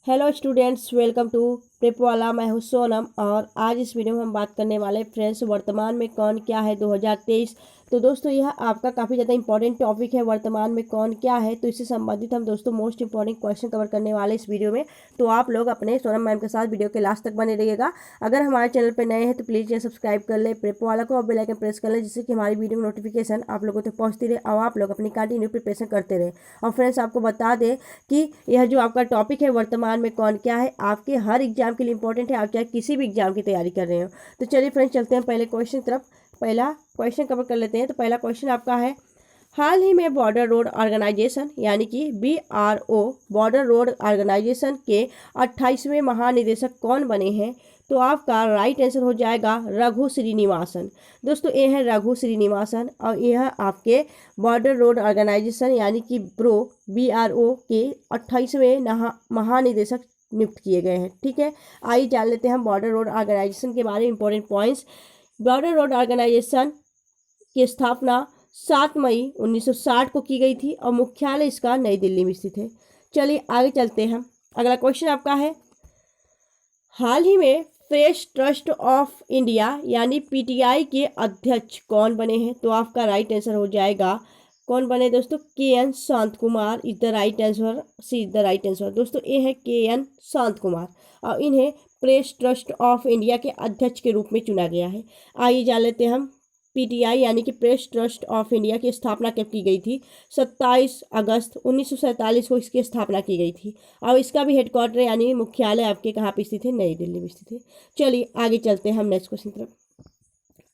Hello students, welcome to Prepwala. मैं हूं सोनम और आज इस वीडियो में हम बात करने वाले फ्रेंड्स वर्तमान में कौन क्या है 2023। तो दोस्तों यह आपका काफ़ी ज़्यादा इंपॉर्टेंट टॉपिक है, वर्तमान में कौन क्या है। तो इससे संबंधित हम दोस्तों मोस्ट इंपॉर्टेंट क्वेश्चन कवर करने वाले इस वीडियो में। तो आप लोग अपने सोनम मैम के साथ वीडियो के लास्ट तक बने रहिएगा। अगर हमारे चैनल पर नए हैं तो प्लीज़ सब्सक्राइब कर ले प्रेपवाला को और बेल आइकन प्रेस कर लें, जिससे कि हमारी वीडियो नोटिफिकेशन आप लोगों तक पहुँचती रहे और आप लोग अपनी कंटिन्यू प्रिपरेशन करते रहे। और फ्रेंड्स आपको बता दें कि यह जो आपका टॉपिक है वर्तमान में कौन क्या है, आपके हर एग्जाम के लिए इंपॉर्टेंट है, आप चाहे किसी भी एग्जाम की तैयारी कर रहे हो। तो चलिए फ्रेंड्स चलते हैं पहले क्वेश्चन की तरफ। पहला क्वेश्चन कवर कर लेते हैं। तो पहला क्वेश्चन आपका है, हाल ही में बॉर्डर रोड ऑर्गेनाइजेशन यानी कि BRO बॉर्डर रोड ऑर्गेनाइजेशन के 28वें महानिदेशक कौन बने हैं? तो आपका राइट आंसर हो जाएगा रघु श्रीनिवासन। दोस्तों ये है रघु श्रीनिवासन और यह आपके बॉर्डर रोड ऑर्गेनाइजेशन यानी कि BRO के 28वें महानिदेशक नियुक्त किए गए हैं। ठीक है, आइए जान लेते हैं हम बॉर्डर रोड ऑर्गेनाइजेशन के बारे में important points. Border road organisation की स्थापना 7 मई 1960 को की गई थी और मुख्यालय इसका नई दिल्ली में स्थित है। चलिए आगे चलते हैं। अगला क्वेश्चन आपका है, हाल ही में प्रेस ट्रस्ट ऑफ इंडिया यानी PTI के अध्यक्ष कौन बने हैं? तो आपका राइट आंसर हो जाएगा, कौन बने दोस्तों? KN Shanth Kumar is the right answer, C is the right answer. दोस्तों ये है KN शांत कुमार और इन्हें प्रेस ट्रस्ट ऑफ इंडिया के अध्यक्ष के रूप में चुना गया है। आइए जान लेते हैं हम PTI यानी कि प्रेस ट्रस्ट ऑफ इंडिया की स्थापना कब की गई थी? 27 अगस्त 1947 को इसकी स्थापना की गई थी और इसका भी हेडक्वार्टर यानी मुख्यालय आपके कहाँ पे स्थित है? नई दिल्ली में स्थित है। चलिए आगे चलते हैं हम नेक्स्ट क्वेश्चन तरफ।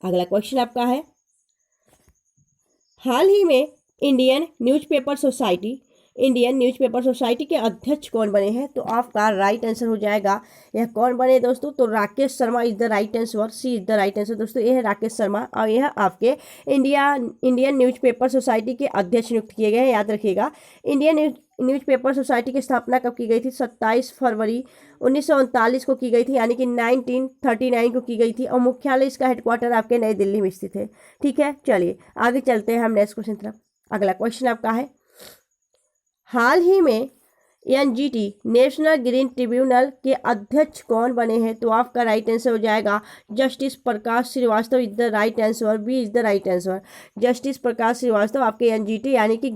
अगला क्वेश्चन आपका है, हाल ही में इंडियन न्यूज़पेपर सोसाइटी के अध्यक्ष कौन बने हैं? तो आपका राइट आंसर हो जाएगा, यह कौन बने दोस्तों? तो Rakesh Sharma is the right answer, C is the right answer. दोस्तों ये है राकेश शर्मा और यह आपके इंडियन न्यूज़पेपर सोसाइटी के अध्यक्ष नियुक्त किए गए हैं। याद रखिएगा, इंडियन न्यूज़पेपर सोसाइटी की स्थापना कब की गई थी? 27 फरवरी 1939 को की गई थी, यानी कि 1939 को की गई थी और मुख्यालय इसका हेडक्वार्टर आपके नई दिल्ली में स्थित है। ठीक है, चलिए आगे चलते हैं हम नेक्स्ट क्वेश्चन तरफ। अगला क्वेश्चन आपका है, हाल ही में NGT नेशनल ग्रीन ट्रिब्यूनल के अध्यक्ष कौन बने हैं? तो आपका राइट आंसर हो जाएगा justice Prakash Shrivastava is the right answer, B is the right answer. Justice Prakash Shrivastava आपके NGT यानी कि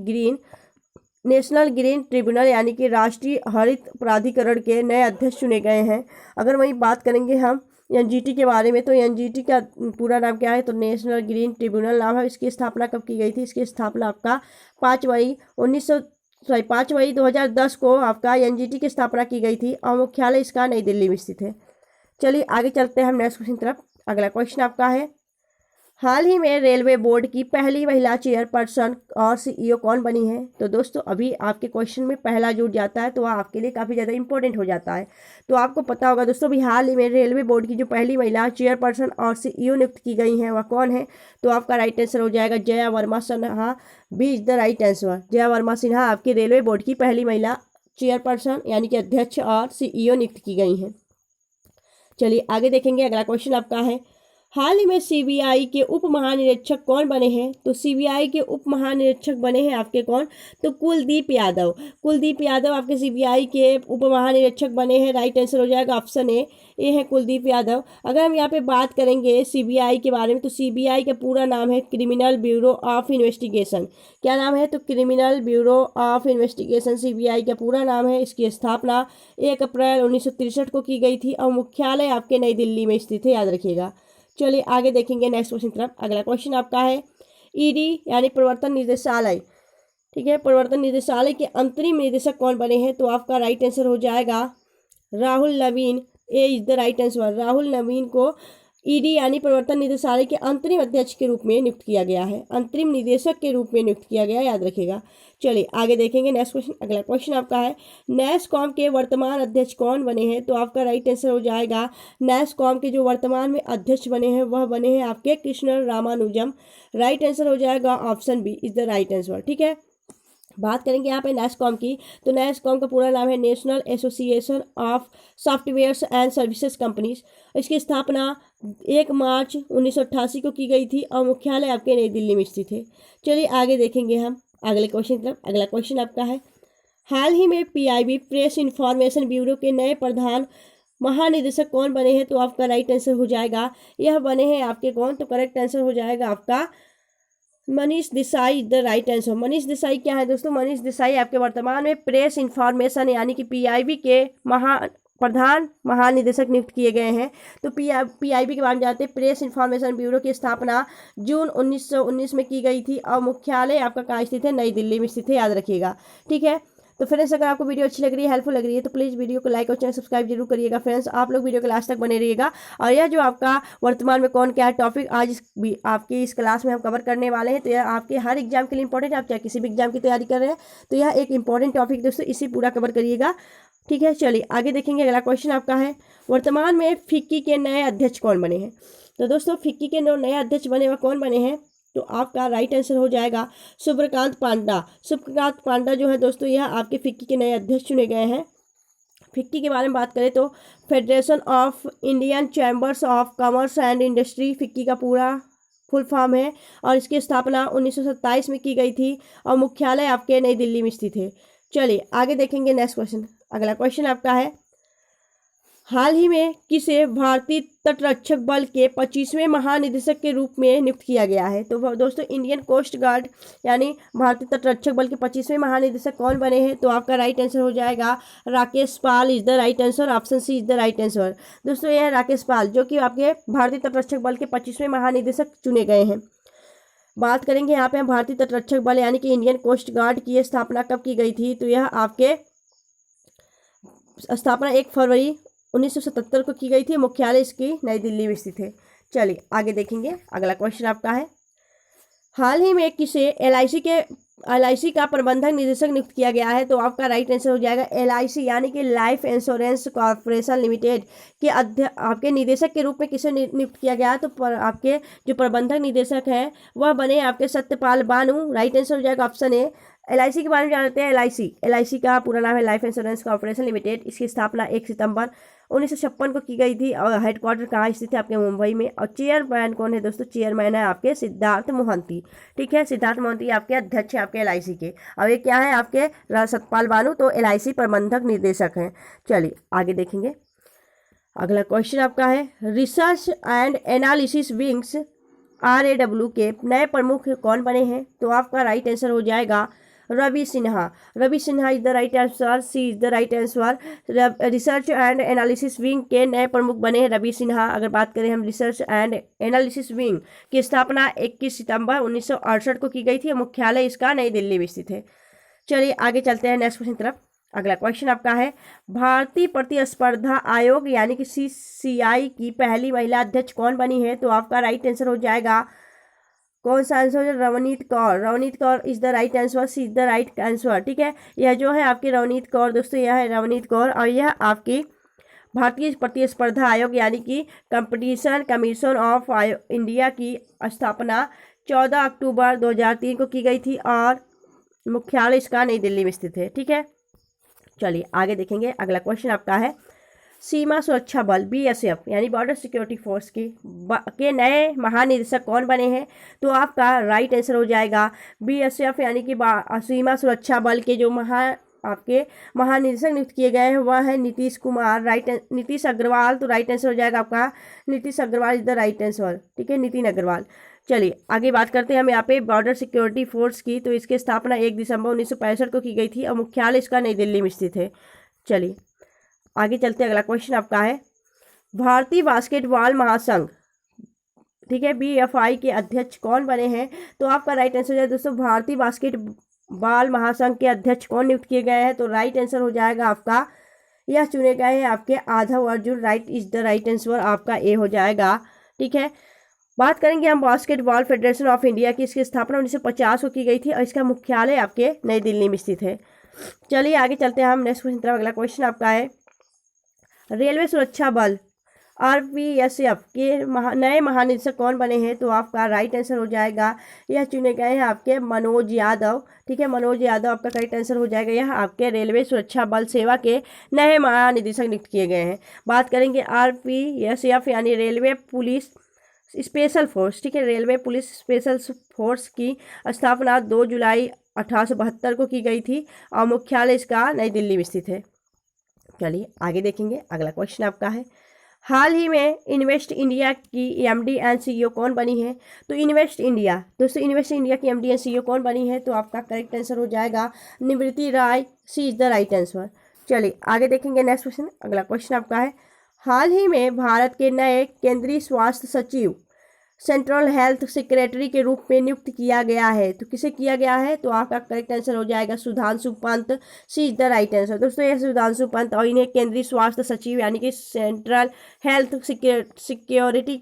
नेशनल ग्रीन ट्रिब्यूनल यानी कि राष्ट्रीय हरित प्राधिकरण के नए अध्यक्ष चुने गए हैं। अगर वही बात करेंगे हम NGT के बारे में, तो NGT का पूरा नाम क्या है? तो नेशनल ग्रीन ट्रिब्यूनल नाम है। इसकी स्थापना कब की गई थी? इसकी स्थापना आपका 5 मई 2010 को आपका NGT की स्थापना की गई थी और मुख्यालय इसका नई दिल्ली में स्थित है। चलिए आगे चलते हैं हम नेक्स्ट क्वेश्चन तरफ। अगला क्वेश्चन आपका है, हाल ही में रेलवे बोर्ड की पहली महिला चेयरपर्सन और CEO कौन बनी है? तो दोस्तों अभी आपके क्वेश्चन में पहला जुड़ जाता है तो वह आपके लिए काफ़ी ज़्यादा इंपॉर्टेंट हो जाता है। तो आपको पता होगा दोस्तों, अभी हाल ही में रेलवे बोर्ड की जो पहली महिला चेयरपर्सन और CEO नियुक्त की गई हैं वह कौन है? तो आपका राइट आंसर हो जाएगा Jaya Varma Sinha, B is the right answer. Jaya Varma Sinha आपकी रेलवे बोर्ड की पहली महिला चेयरपर्सन यानी कि अध्यक्ष और CEO नियुक्त की गई हैं। चलिए आगे देखेंगे। अगला क्वेश्चन आपका है, हाल ही में CBI के उप महानिरीक्षक कौन बने हैं? तो CBI के उप महानिरीक्षक बने हैं आपके कौन? तो कुलदीप यादव। कुलदीप यादव आपके CBI के उप महानिरीक्षक बने हैं। राइट आंसर हो जाएगा ऑप्शन ए, ये है कुलदीप यादव। अगर हम यहाँ पे बात करेंगे CBI के बारे में, तो CBI का पूरा नाम है क्रिमिनल ब्यूरो ऑफ इन्वेस्टिगेशन। क्या नाम है? तो criminal bureau of investigation CBI का पूरा नाम है। इसकी स्थापना 1 अप्रैल 1963 को की गई थी और मुख्यालय आपके नई दिल्ली में स्थित है। याद रखिएगा। चलिए आगे देखेंगे नेक्स्ट क्वेश्चन तरफ। अगला क्वेश्चन आपका है, ED यानी प्रवर्तन निदेशालय, ठीक है, प्रवर्तन निदेशालय के अंतरिम निदेशक कौन बने हैं? तो आपका राइट आंसर हो जाएगा Rahul Naveen, A is the right answer. Rahul Naveen को ED यानी प्रवर्तन निदेशालय के अंतरिम अध्यक्ष के रूप में नियुक्त किया गया है, अंतरिम निदेशक के रूप में नियुक्त किया गया, याद रखिएगा। चलिए आगे देखेंगे नेक्स्ट क्वेश्चन। अगला क्वेश्चन आपका है, NASSCOM के वर्तमान अध्यक्ष कौन बने हैं? तो आपका राइट आंसर हो जाएगा NASSCOM के जो वर्तमान में अध्यक्ष बने हैं वह बने हैं आपके कृष्ण रामानुजम। राइट आंसर हो जाएगा option B is the right answer. ठीक है, बात करेंगे यहाँ पे NASSCOM की, तो NASSCOM का पूरा नाम है national association of software and services companies. इसकी स्थापना 1 मार्च 1988 को की गई थी और मुख्यालय आपके नई दिल्ली में स्थित है। चलिए आगे देखेंगे हम अगले क्वेश्चन की तरफ। अगला क्वेश्चन आपका है, हाल ही में पीआईबी प्रेस इंफॉर्मेशन ब्यूरो के नए प्रधान महानिदेशक कौन बने हैं? तो आपका राइट आंसर हो जाएगा, यह बने हैं आपके कौन? तो करेक्ट आंसर हो जाएगा आपका Manish Desai the right answer. Manish Desai क्या है दोस्तों? मनीष देसाई आपके वर्तमान में प्रेस इंफॉर्मेशन यानी कि पीआईबी के प्रधान महानिदेशक नियुक्त किए गए हैं। तो पीआईबी के बारे में जानते हैं। प्रेस इंफॉर्मेशन ब्यूरो की स्थापना जून 1919 में की गई थी और मुख्यालय आपका कहाँ स्थित है? नई दिल्ली में स्थित है, याद रखिएगा। ठीक है, तो फ्रेंड्स अगर आपको वीडियो अच्छी लग रही है, हेल्पफुल लग रही है, तो प्लीज़ वीडियो को लाइक और चैनल सब्सक्राइब जरूर करिएगा। फ्रेंड्स आप लोग वीडियो के लास्ट तक बने रहिएगा। और यह जो आपका वर्तमान में कौन क्या है टॉपिक आज आपकी इस क्लास में हम कवर करने वाले हैं, तो यह आपके हर एग्जाम के लिए इंपॉर्टेंट है। आप चाहे किसी भी एग्जाम की तैयारी कर रहे हैं तो यह एक इंपॉर्टेंट टॉपिक दोस्तों, इसी पूरा कवर करिएगा। ठीक है, चलिए आगे देखेंगे। अगला क्वेश्चन आपका है, वर्तमान में फिक्की के नए अध्यक्ष कौन बने हैं? तो दोस्तों फिक्की के नए अध्यक्ष बने हुए कौन बने हैं? तो आपका राइट आंसर हो जाएगा सुब्रकांत पांडा। सुब्रकांत पांडा जो है दोस्तों, यह आपके फिक्की के नए अध्यक्ष चुने गए हैं। फिक्की के बारे में बात करें तो federation of Indian chambers of commerce and industry FICCI का पूरा फुल फॉर्म है और इसकी स्थापना 1927 में की गई थी और मुख्यालय आपके नई दिल्ली में स्थित है। चलिए आगे देखेंगे नेक्स्ट क्वेश्चन। अगला क्वेश्चन आपका है, हाल ही में किसे भारतीय तटरक्षक बल के 25वें महानिदेशक के रूप में नियुक्त किया गया है? तो दोस्तों इंडियन कोस्ट गार्ड यानी भारतीय तटरक्षक बल के 25वें महानिदेशक कौन बने हैं? तो आपका राइट आंसर हो जाएगा Rakesh Pal is the right answer. Option C is the right answer. दोस्तों यह राकेश पाल जो कि आपके भारतीय तटरक्षक बल के 25वें महानिदेशक चुने गए हैं। बात करेंगे यहाँ पे हम भारतीय तटरक्षक बल यानी कि इंडियन कोस्ट गार्ड की स्थापना कब की गई थी? तो यह आपके स्थापना 1 फरवरी 1977 को की गई थी। मुख्यालय इसकी नई दिल्ली में स्थित है। चलिए आगे देखेंगे। अगला क्वेश्चन आपका है, हाल ही में किसे एलआईसी का प्रबंधक निदेशक नियुक्त किया गया है? तो आपका राइट आंसर हो जाएगा एलआईसी यानी कि लाइफ इंश्योरेंस कॉर्पोरेशन लिमिटेड के आपके निदेशक के रूप में किसे नियुक्त किया गया है? तो आपके जो प्रबंधक निदेशक हैं वह बने आपके सत्यपाल बानू। राइट आंसर हो जाएगा ऑप्शन ए। एलआईसी के बारे में जानते हैं। एलआईसी का पूरा नाम है लाइफ इंश्योरेंस कॉर्पोरेशन लिमिटेड। इसकी स्थापना 1 सितंबर 1956 को की गई थी और हेडक्वार्टर कहाँ स्थित है? आपके मुंबई में। और चेयरमैन कौन है दोस्तों? चेयरमैन है आपके सिद्धार्थ मोहंती। ठीक है, सिद्धार्थ मोहंती आपके अध्यक्ष है आपके एलआईसी के। और ये क्या है आपके सतपाल बानू, तो एलआईसी प्रबंधक निदेशक हैं। चलिए आगे देखेंगे। अगला क्वेश्चन आपका है, research and analysis wings RAW के नए प्रमुख कौन बने हैं? तो आपका राइट आंसर हो जाएगा Ravi Sinha. Ravi Sinha is the right answer. C is the right answer. Research and analysis wing के नए प्रमुख बने हैं रवि सिन्हा। अगर बात करें हम रिसर्च एंड एनालिसिस विंग की स्थापना 21 सितंबर 1968 को की गई थी। मुख्यालय इसका नई दिल्ली में स्थित है। चलिए आगे चलते हैं नेक्स्ट क्वेश्चन तरफ। अगला क्वेश्चन आपका है, भारतीय प्रतिस्पर्धा आयोग यानी कि CCI की पहली महिला अध्यक्ष कौन बनी है? तो आपका राइट आंसर हो जाएगा कौन सा आंसर है? Ravneet Kaur. Ravneet Kaur is the right answer. C is the right answer. ठीक है, यह जो है आपकी रवनीत कौर दोस्तों, यह है रवनीत कौर और यह आपकी भारतीय प्रतिस्पर्धा आयोग यानी कि कंपटीशन कमीशन ऑफ इंडिया की स्थापना 14 अक्टूबर 2003 को की गई थी और मुख्यालय इसका नई दिल्ली में स्थित है। ठीक है, चलिए आगे देखेंगे। अगला क्वेश्चन आपका है, सीमा सुरक्षा बल BSF यानी बॉर्डर सिक्योरिटी फोर्स के नए महानिदेशक कौन बने हैं? तो आपका राइट आंसर हो जाएगा BSF यानी कि सीमा सुरक्षा बल के जो आपके महानिदेशक नियुक्त किए गए हैं वह है नीतीश कुमार। नीतीश अग्रवाल। तो राइट आंसर हो जाएगा आपका Nitish Agarwal is the right answer. ठीक है, नितिन अग्रवाल। चलिए आगे बात करते हैं हम यहाँ पे बॉर्डर सिक्योरिटी फोर्स की। तो इसकी स्थापना 1 दिसंबर 1965 को की गई थी और मुख्यालय इसका नई दिल्ली में स्थित है। चलिए आगे चलते हैं। अगला क्वेश्चन आपका है, भारतीय बास्केटबॉल महासंघ ठीक है BFI के अध्यक्ष कौन बने हैं? तो आपका राइट आंसर है दोस्तों भारतीय बास्केटबॉल महासंघ के अध्यक्ष कौन नियुक्त किए गए हैं? तो राइट आंसर हो जाएगा आपका, यह चुने गए हैं आपके Adhav Arjun. Right is the right answer. आपका ए हो जाएगा। ठीक है, बात करेंगे हम बास्केटबॉल फेडरेशन ऑफ इंडिया की। इसकी स्थापना 1950 को की गई थी और इसका मुख्यालय आपके नई दिल्ली में स्थित है। चलिए आगे चलते हैं हम नेक्स्ट क्वेश्चन तरफ। अगला क्वेश्चन आपका है, रेलवे सुरक्षा बल RPSF के नए महानिदेशक कौन बने हैं? तो आपका राइट आंसर हो जाएगा, यह चुने गए हैं आपके मनोज यादव। ठीक है, मनोज यादव आपका करेक्ट आंसर हो जाएगा। यह आपके रेलवे सुरक्षा बल सेवा के नए महानिदेशक नियुक्त किए गए हैं। बात करेंगे RPSF यानी रेलवे पुलिस स्पेशल फोर्स। ठीक है, रेलवे पुलिस स्पेशल फोर्स की स्थापना 2 जुलाई 1872 को की गई थी और मुख्यालय इसका नई दिल्ली में स्थित है। चलिए आगे देखेंगे, अगला क्वेश्चन आपका है, हाल ही में इन्वेस्ट इंडिया की एमडी एंड सीईओ कौन बनी है? तो इन्वेस्ट इंडिया, दोस्तों इन्वेस्ट इंडिया की एमडी एंड सीईओ कौन बनी है? तो आपका करेक्ट आंसर हो जाएगा निवृत्ति राय, सी इज द राइट आंसर। चलिए आगे देखेंगे नेक्स्ट क्वेश्चन, अगला क्वेश्चन आपका है, हाल ही में भारत के नए केंद्रीय स्वास्थ्य सचिव सेंट्रल हेल्थ सेक्रेटरी के रूप में नियुक्त किया गया है। तो किसे किया गया है? तो आपका करेक्ट आंसर हो जाएगा सुधांशु पंत, सी इज द राइट आंसर। दोस्तों ये सुधांशु पंत और इन्हें केंद्रीय स्वास्थ्य सचिव यानी कि सेंट्रल हेल्थ सिक्योरिटी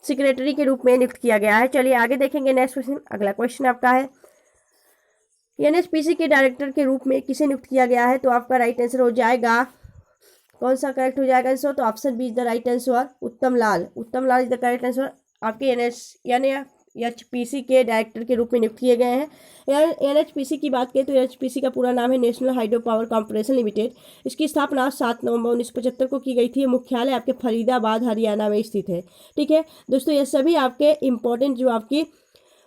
सेक्रेटरी के रूप में नियुक्त किया गया है। चलिए आगे देखेंगे नेक्स्ट क्वेश्चन, अगला क्वेश्चन आपका है, एनएचपीसी के डायरेक्टर के रूप में किसे नियुक्त किया गया है? तो आपका राइट आंसर हो जाएगा, कौन सा करेक्ट हो जाएगा आंसर? तो option B is the right answer, Uttam Lal. Uttam Lal is the correct answer. आपके एनएचपीसी के डायरेक्टर के रूप में नियुक्त किए गए हैं। एनएचपीसी की बात करें तो एनएचपीसी का पूरा नाम है national hydro power corporation limited. इसकी स्थापना 7 नवंबर 1975 को की गई थी। मुख्यालय आपके फरीदाबाद हरियाणा में स्थित है। ठीक है दोस्तों, ये सभी आपके इंपॉर्टेंट जो आपकी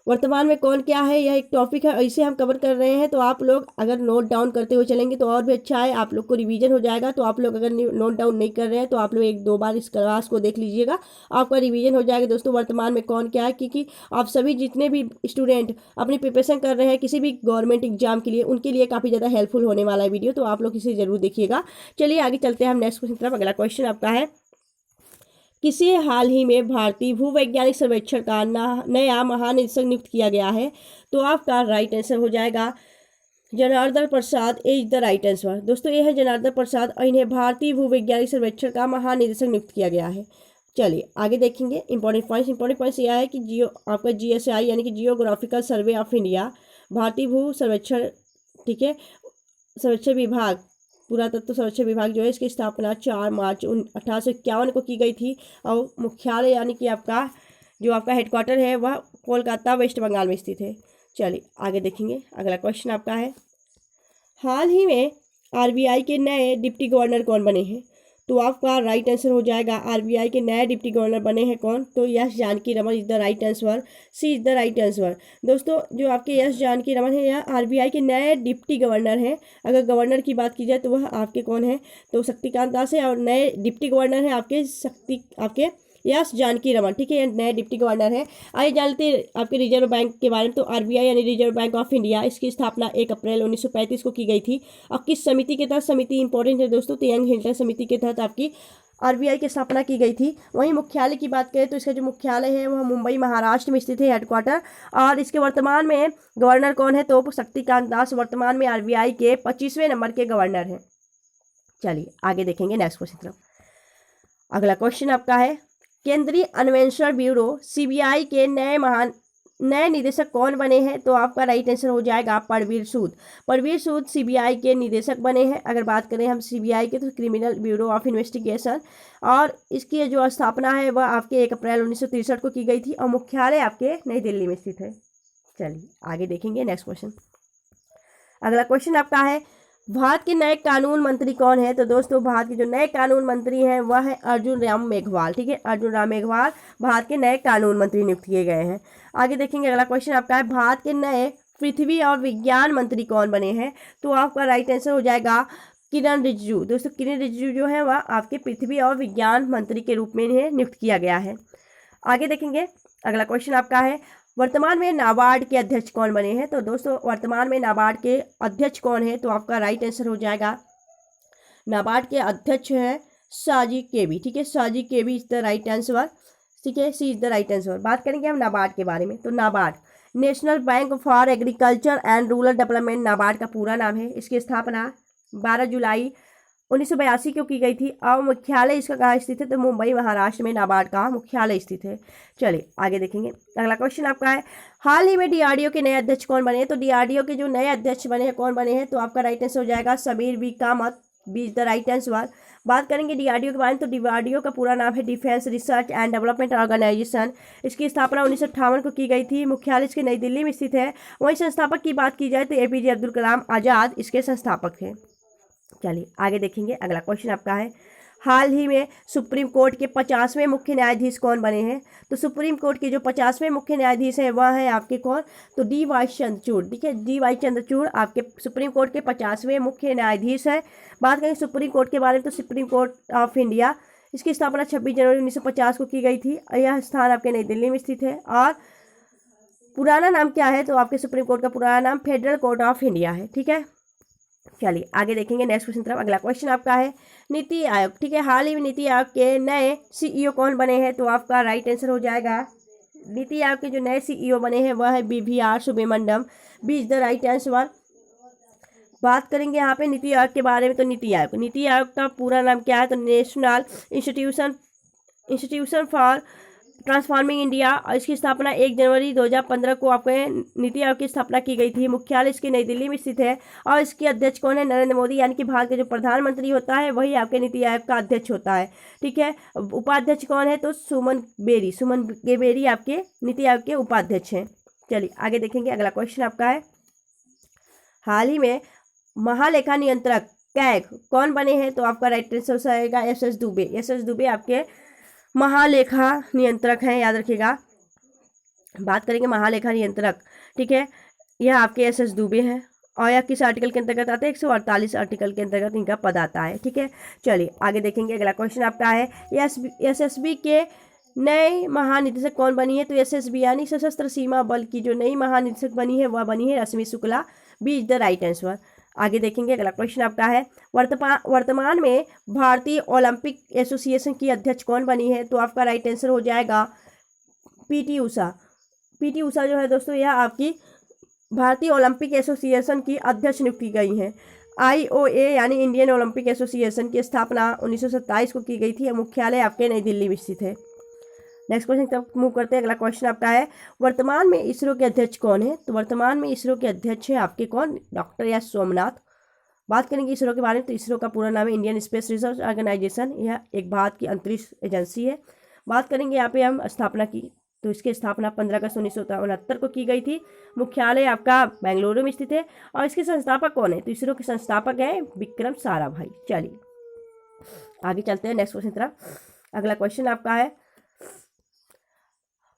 वर्तमान में कौन क्या है, यह एक टॉपिक है, इसे हम कवर कर रहे हैं। तो आप लोग अगर नोट डाउन करते हुए चलेंगे तो और भी अच्छा है, आप लोग को रिवीजन हो जाएगा। तो आप लोग अगर नोट डाउन नहीं कर रहे हैं तो आप लोग 1-2 बार इस क्लास को देख लीजिएगा, आपका रिवीजन हो जाएगा दोस्तों वर्तमान में कौन क्या है। क्योंकि आप सभी जितने भी स्टूडेंट अपनी प्रिपरेशन कर रहे हैं किसी भी गवर्नमेंट एग्जाम के लिए, उनके लिए काफ़ी ज़्यादा हेल्पफुल होने वाला है वीडियो, तो आप लोग इसे जरूर देखिएगा। चलिए आगे चलते हैं हम नेक्स्ट क्वेश्चन तरफ। अगला क्वेश्चन आपका है, किसे हाल ही में भारतीय भूवैज्ञानिक सर्वेक्षण का नया महानिदेशक नियुक्त किया गया है? तो आपका राइट आंसर हो जाएगा जनार्दन प्रसाद, इज द राइट आंसर। दोस्तों ये है जनार्दन प्रसाद और इन्हें भारतीय भूवैज्ञानिक सर्वेक्षण का महानिदेशक नियुक्त किया गया है। चलिए आगे देखेंगे इंपॉर्टेंट पॉइंट्स यह है कि आपका जीएसआई यानी कि जियोग्राफिकल सर्वे ऑफ इंडिया, भारतीय भू सर्वेक्षण, ठीक है, सर्वेक्षण विभाग, पुरातत्व सर्वेक्षण विभाग जो है इसकी स्थापना 4 मार्च 1851 को की गई थी और मुख्यालय यानी कि आपका जो आपका हेडक्वार्टर है वह कोलकाता वेस्ट बंगाल में स्थित है। चलिए आगे देखेंगे, अगला क्वेश्चन आपका है, हाल ही में आरबीआई के नए डिप्टी गवर्नर कौन बने हैं? तो आपका राइट आंसर हो जाएगा आरबीआई के नए डिप्टी गवर्नर बने हैं कौन? तो yes Janaki Raman is the right answer, C is the right answer. दोस्तों जो आपके यस जानकी रमन है यह आरबीआई के नए डिप्टी गवर्नर हैं। अगर गवर्नर की बात की जाए तो वह आपके कौन है? तो शक्तिकांत दास है और नए डिप्टी गवर्नर हैं आपके यस जानकी रमन। ठीक है, नए डिप्टी गवर्नर है। आइए जानते हैं आपके रिजर्व बैंक के बारे में। तो आरबीआई यानी रिजर्व बैंक ऑफ इंडिया, इसकी स्थापना 1 अप्रैल 1935 को की गई थी। और किस समिति के तहत? समिति इंपॉर्टेंट है दोस्तों, तो यंग हिल्टन समिति के तहत आपकी आरबीआई की स्थापना की गई थी। वहीं मुख्यालय की बात करें तो इसका जो मुख्यालय है वह मुंबई महाराष्ट्र में स्थित है, हेडक्वार्टर। और इसके वर्तमान में गवर्नर कौन है? तो शक्तिकांत दास वर्तमान में आरबीआई के 25वें नंबर के गवर्नर हैं। चलिए आगे देखेंगे नेक्स्ट क्वेश्चन तरफ। अगला क्वेश्चन आपका है, केंद्रीय अन्वेषण ब्यूरो सीबीआई के नए निदेशक कौन बने हैं? तो आपका राइट आंसर हो जाएगा परवीर सूद। परवीर सूद सीबीआई के निदेशक बने हैं। अगर बात करें हम सीबीआई के तो क्रिमिनल ब्यूरो ऑफ इन्वेस्टिगेशन, और इसकी जो स्थापना है वह आपके 1 अप्रैल 1963 को की गई थी और मुख्यालय आपके नई दिल्ली में स्थित है। चलिए आगे देखेंगे नेक्स्ट क्वेश्चन। अगला क्वेश्चन आपका है, भारत के नए कानून मंत्री कौन है? तो दोस्तों भारत के जो नए कानून मंत्री हैं वह है अर्जुन राम मेघवाल। ठीक है, अर्जुन राम मेघवाल भारत के नए कानून मंत्री नियुक्त किए गए हैं। आगे देखेंगे अगला क्वेश्चन आपका है, भारत के नए पृथ्वी और विज्ञान मंत्री कौन बने हैं? तो आपका राइट आंसर हो जाएगा किरण रिजिजू। दोस्तों किरण रिजिजू जो है वह आपके पृथ्वी और विज्ञान मंत्री के रूप में इन्हें नियुक्त किया गया है। आगे देखेंगे अगला क्वेश्चन आपका है, वर्तमान में नाबार्ड के अध्यक्ष कौन बने हैं? तो दोस्तों वर्तमान में नाबार्ड के अध्यक्ष कौन है? तो आपका राइट आंसर हो जाएगा नाबार्ड के अध्यक्ष हैं साजी केबी। ठीक है, साजी केबी इज द राइट आंसर। ठीक है, सी इज द राइट आंसर। बात करेंगे हम नाबार्ड के बारे में। तो NABARD national bank for agriculture and rural development NABARD का पूरा नाम है। इसकी स्थापना 12 जुलाई 1982 को की गई थी और मुख्यालय इसका कहाँ स्थित है? तो मुंबई महाराष्ट्र में नाबार्ड का मुख्यालय स्थित है। चलिए आगे देखेंगे अगला क्वेश्चन आपका है, हाल ही में डीआरडीओ के नए अध्यक्ष कौन बने हैं? तो डीआरडीओ के जो नए अध्यक्ष बने हैं कौन बने हैं? तो आपका राइट आंसर हो जाएगा Sameer V Kamat, B is the right answer. बात करेंगे डीआरडीओ के बारे में। तो डीआरडीओ का पूरा नाम है defence research and development organisation. इसकी स्थापना 1958 को की गई थी। मुख्यालय इसके नई दिल्ली में स्थित है। वहीं संस्थापक की बात की जाए तो एपीजे अब्दुल कलाम आज़ाद इसके संस्थापक हैं। चलिए आगे देखेंगे अगला क्वेश्चन आपका है, हाल ही में सुप्रीम कोर्ट के 50वें मुख्य न्यायाधीश कौन बने हैं? तो सुप्रीम कोर्ट के जो 50वें मुख्य न्यायाधीश हैं वह हैं आपके कौन? तो डी वाई चंद्रचूड़। ठीक है, डी वाई चंद्रचूड़ आपके सुप्रीम कोर्ट के 50वें मुख्य न्यायाधीश हैं। बात करें सुप्रीम कोर्ट के बारे में तो सुप्रीम कोर्ट ऑफ इंडिया, इसकी स्थापना 26 जनवरी 1950 को की गई थी। यह स्थान आपके नई दिल्ली में स्थित है। और पुराना नाम क्या है? तो आपके सुप्रीम कोर्ट का पुराना नाम फेडरल कोर्ट ऑफ इंडिया है। ठीक है, चलिए आगे देखेंगे नेक्स्ट क्वेश्चन तरफ। अगला क्वेश्चन आपका है नीति आयोग। ठीक है, हाल ही में नीति आयोग के नए सीईओ कौन बने हैं? तो आपका राइट आंसर हो जाएगा, नीति आयोग के जो नए सीईओ बने हैं वह है BVR Subrahmanyam. B is the right answer. बात करेंगे यहाँ पे नीति आयोग के बारे में। तो नीति आयोग का पूरा नाम क्या है? तो national institution for transforming India. और इसकी स्थापना 1 जनवरी 2015 को आपके नीति आयोग की स्थापना की गई थी। मुख्यालय इसकी नई दिल्ली में स्थित है। और इसके अध्यक्ष कौन है? नरेंद्र मोदी, यानी कि भारत के जो प्रधानमंत्री होता है वही आपके नीति आयोग का अध्यक्ष होता है। ठीक है, उपाध्यक्ष कौन है? तो सुमन बेरी आपके नीति आयोग के उपाध्यक्ष हैं। चलिए आगे देखेंगे। अगला क्वेश्चन आपका है हाल ही में महालेखा नियंत्रक कैग कौन बने हैं? तो आपका राइट आंसर आएगा SS दुबे आपके महालेखा नियंत्रक हैं, याद रखिएगा। बात करेंगे महालेखा नियंत्रक। ठीक है, यह आपके SS दुबे हैं। और यह किस आर्टिकल के अंतर्गत आता है? 148 आर्टिकल के अंतर्गत इनका पद आता है। ठीक है, चलिए आगे देखेंगे। अगला क्वेश्चन आपका है SSB के नए महानिदेशक कौन बनी है? तो SSB यानी सशस्त्र सीमा बल की जो नई महानिदेशक बनी है वह बनी है Rashmi Shukla. B is the right answer. आगे देखेंगे। अगला क्वेश्चन आपका है वर्तमान में भारतीय ओलंपिक एसोसिएशन की अध्यक्ष कौन बनी है? तो आपका राइट आंसर हो जाएगा PT उषा। PT उषा जो है दोस्तों यह आपकी भारतीय ओलंपिक एसोसिएशन की अध्यक्ष नियुक्त की गई हैं। IOA यानी इंडियन ओलंपिक एसोसिएशन की स्थापना 1927 को की गई थी। मुख्यालय आपके नई दिल्ली में स्थित है। नेक्स्ट क्वेश्चन तक मूव करते हैं। अगला क्वेश्चन आपका है वर्तमान में इसरो के अध्यक्ष कौन है? तो वर्तमान में इसरो के अध्यक्ष है आपके कौन? Doctor S Somnath. बात करेंगे इसरो के बारे में तो इसरो का पूरा नाम है इंडियन स्पेस रिसर्च ऑर्गेनाइजेशन। यह एक भारत की अंतरिक्ष एजेंसी है। बात करेंगे यहाँ पे हम स्थापना की, तो इसकी स्थापना 15 अगस्त 1969 को की गई थी। मुख्यालय आपका बेंगलुरु में स्थित है। और इसके संस्थापक कौन है? तो इसरो के संस्थापक है विक्रम साराभाई। चलिए आगे चलते हैं नेक्स्ट क्वेश्चन तरफ। अगला क्वेश्चन आपका है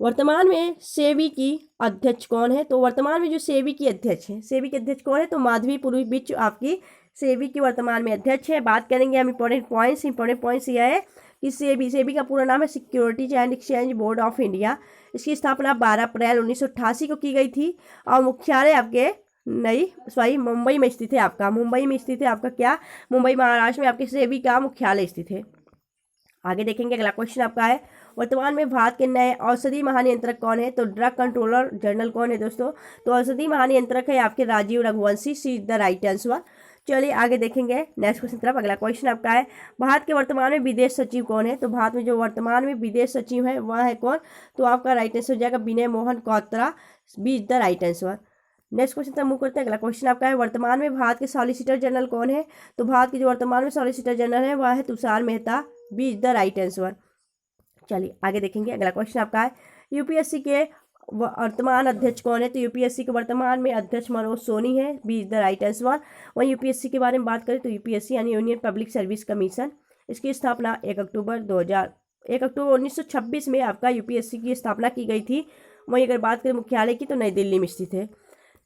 वर्तमान में सेबी की अध्यक्ष कौन है? तो वर्तमान में जो सेबी की अध्यक्ष है, सेबी के अध्यक्ष कौन है? तो माधवी पुरोहित बिष्ट आपकी सेबी की वर्तमान में अध्यक्छ है। बात करेंगे हम इंपॉर्टेंट पॉइंट्स यह है कि सेबी का पूरा नाम है securities and exchange board of India. इसकी स्थापना 12 अप्रैल 1988 को की गई थी। और मुख्यालय आपके मुंबई में स्थित है। आपका मुंबई में स्थित है। आपका क्या? मुंबई महाराष्ट्र में आपके सेबी का मुख्यालय स्थित है। आगे देखेंगे। अगला क्वेश्चन आपका है वर्तमान में भारत के नए औषधि महानियंत्रक कौन है? तो ड्रग कंट्रोलर जनरल कौन है दोस्तों? तो औषधि महानियंत्रक है आपके राजीव रघुवंशी। सी इज द राइट आंसर। चलिए आगे देखेंगे नेक्स्ट क्वेश्चन तरफ। अगला क्वेश्चन आपका है भारत के वर्तमान में विदेश सचिव कौन है? तो भारत में जो वर्तमान में विदेश सचिव है वह है कौन? तो आपका राइट आंसर हो जाएगा Vinay Mohan Kwatra. B is the right answer. Next question तक मूव करते हैं। अगला क्वेश्चन आपका है वर्तमान में भारत के सॉलिसिटर जनरल कौन है? तो भारत के जो वर्तमान में सॉलिसिटर जनरल है वह है Tushar Mehta. B is the right answer. चलिए आगे देखेंगे। अगला क्वेश्चन आपका है यूपीएससी के वर्तमान अध्यक्ष कौन है? तो यूपीएससी के वर्तमान में अध्यक्ष मनोज सोनी है। B is the right answer. वहीं यूपीएससी के बारे में बात करें तो यूपीएससी यानी यूनियन पब्लिक सर्विस कमीशन, इसकी स्थापना 1 अक्टूबर 1926 में आपका यूपीएससी की स्थापना की गई थी। वहीं अगर बात करें मुख्यालय की तो नई दिल्ली में स्थित है।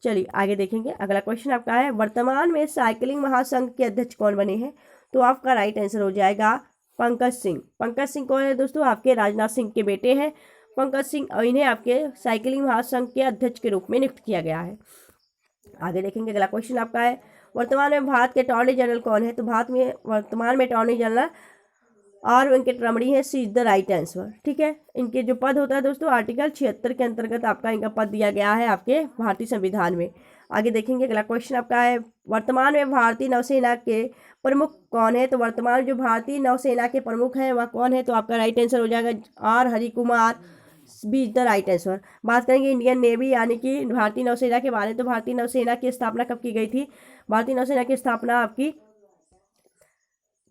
चलिए आगे देखेंगे। अगला क्वेश्चन आपका है वर्तमान में साइकिलिंग महासंघ के अध्यक्ष कौन बने हैं? तो आपका राइट आंसर हो जाएगा पंकज सिंह। पंकज सिंह कौन है दोस्तों? आपके राजनाथ सिंह के बेटे हैं पंकज सिंह। और इन्हें आपके साइकिलिंग महासंघ के अध्यक्ष के रूप में नियुक्त किया गया है। आगे देखेंगे। अगला क्वेश्चन आपका है वर्तमान में भारत के अटॉर्नी जनरल कौन है? तो भारत में वर्तमान में अटॉर्नी जनरल आर वेंकट रमणी है। सी इज द राइट आंसर। ठीक है, इनके जो पद होता है दोस्तों आर्टिकल 76 के अंतर्गत आपका इनका पद दिया गया है आपके भारतीय संविधान में। आगे देखेंगे। अगला क्वेश्चन आपका है वर्तमान में भारतीय नौसेना के प्रमुख कौन है? तो वर्तमान जो भारतीय नौसेना के प्रमुख हैं वह कौन है? तो आपका राइट आंसर हो जाएगा R Harikumar. B is the right answer. बात करेंगे इंडियन नेवी यानी कि भारतीय नौसेना के बारे में। तो भारतीय नौसेना की स्थापना कब की गई थी? भारतीय नौसेना की स्थापना आपकी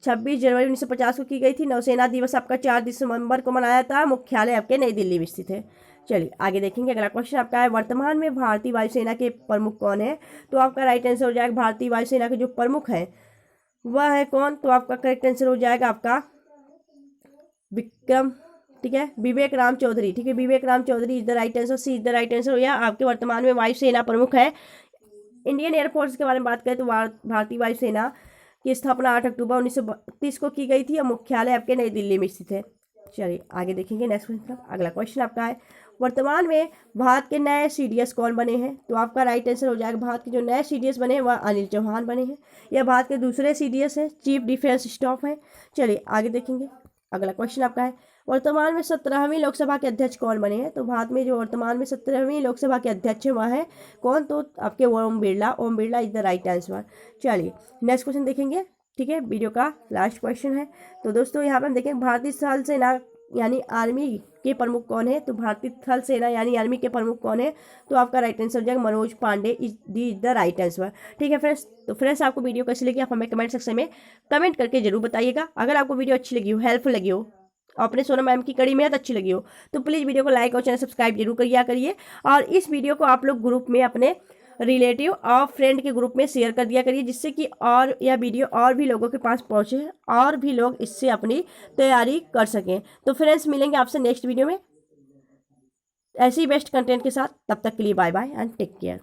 26 जनवरी 1950 को की गई थी। नौसेना दिवस आपका 4 दिसंबर को मनाया था। मुख्यालय आपके नई दिल्ली में स्थित है। चलिए आगे देखेंगे। अगला क्वेश्चन आपका है वर्तमान में भारतीय वायुसेना के प्रमुख कौन है? तो आपका राइट आंसर हो जाएगा भारतीय वायुसेना के जो प्रमुख हैं वह है कौन? तो आपका करेक्ट आंसर हो जाएगा आपका विक्रम, ठीक है, विवेक राम चौधरी, ठीक है, Vivek Ram Chaudhary is the right answer, C is the right answer. यह आपके वर्तमान में वायुसेना प्रमुख है। इंडियन एयरफोर्स के बारे में बात करें तो भारतीय वायुसेना की स्थापना 8 अक्टूबर 1932 को की गई थी और मुख्यालय आपके नई दिल्ली में स्थित है। चलिए आगे देखेंगे नेक्स्ट क्वेश्चन। अगला क्वेश्चन आपका है, वर्तमान में भारत के नए सीडीएस कौन बने हैं? तो आपका राइट आंसर हो जाएगा, भारत के जो नए सीडीएस बने हैं वह अनिल चौहान बने हैं। यह भारत के दूसरे सीडीएस हैं, चीफ डिफेंस स्टाफ हैं। चलिए आगे देखेंगे। अगला क्वेश्चन आपका है, वर्तमान में 17वीं लोकसभा के अध्यक्ष कौन बने हैं? तो भारत में जो वर्तमान में 17वीं लोकसभा के अध्यक्ष है वह है कौन? तो आपके Om Birla, Om Birla is the right answer. चलिए नेक्स्ट क्वेश्चन देखेंगे, ठीक है, वीडियो का लास्ट क्वेश्चन है। तो दोस्तों यहाँ पर हम देखेंगे भारतीय थल सेना यानी आर्मी के प्रमुख कौन है? तो भारतीय थल सेना यानी आर्मी के प्रमुख कौन है? तो आपका राइट आंसर हो जाएगा Manoj Pande is the right answer. ठीक है फ्रेंड्स, तो फ्रेंड्स आपको वीडियो कैसी लगी आप हमें कमेंट सेक्शन में कमेंट करके जरूर बताइएगा। अगर आपको वीडियो अच्छी लगी हो, हेल्पफुल लगी हो, अपने सोनम मैम की कड़ी मेहनत अच्छी लगी हो तो प्लीज़ वीडियो को लाइक और चैनल सब्सक्राइब जरूर करिए। और इस वीडियो को आप लोग ग्रुप में अपने रिलेटिव और फ्रेंड के ग्रुप में शेयर कर दिया करिए, जिससे कि और यह वीडियो और भी लोगों के पास पहुंचे और भी लोग इससे अपनी तैयारी कर सकें। तो फ्रेंड्स मिलेंगे आपसे नेक्स्ट वीडियो में ऐसे ही बेस्ट कंटेंट के साथ। तब तक के लिए bye bye and take care.